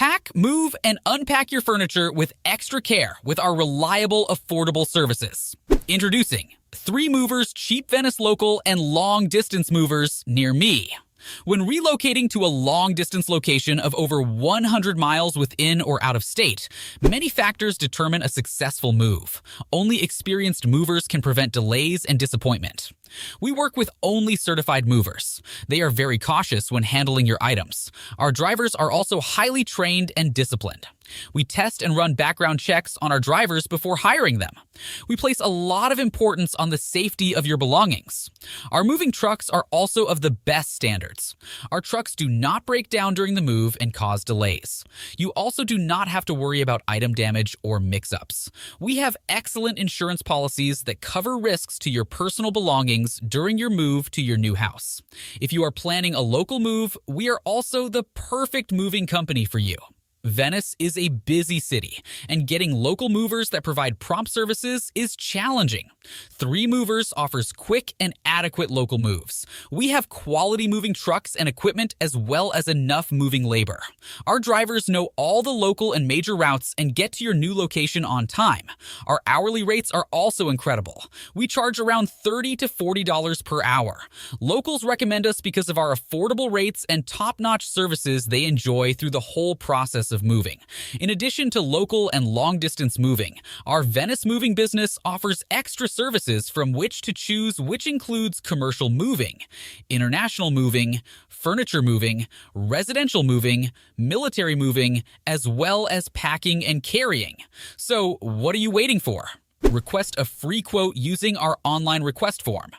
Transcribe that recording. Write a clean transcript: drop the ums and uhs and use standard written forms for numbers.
Pack, move, and unpack your furniture with extra care with our reliable, affordable services. Introducing 3 movers, cheap Venice local and long distance movers near me. When relocating to a long-distance location of over 100 miles within or out of state, many factors determine a successful move. Only experienced movers can prevent delays and disappointment. We work with only certified movers. They are very cautious when handling your items. Our drivers are also highly trained and disciplined. We test and run background checks on our drivers before hiring them. We place a lot of importance on the safety of your belongings. Our moving trucks are also of the best standards. Our trucks do not break down during the move and cause delays. You also do not have to worry about item damage or mix-ups. We have excellent insurance policies that cover risks to your personal belongings during your move to your new house. If you are planning a local move, we are also the perfect moving company for you. Venice is a busy city, and getting local movers that provide prompt services is challenging. 3 Movers offers quick and adequate local moves. We have quality moving trucks and equipment as well as enough moving labor. Our drivers know all the local and major routes and get to your new location on time. Our hourly rates are also incredible. We charge around $30 to $40 per hour. Locals recommend us because of our affordable rates and top-notch services they enjoy through the whole process of moving. In addition to local and long-distance moving, our Venice moving business offers extra services from which to choose, which includes commercial moving, international moving, furniture moving, residential moving, military moving, as well as packing and carrying. So, what are you waiting for? Request a free quote using our online request form.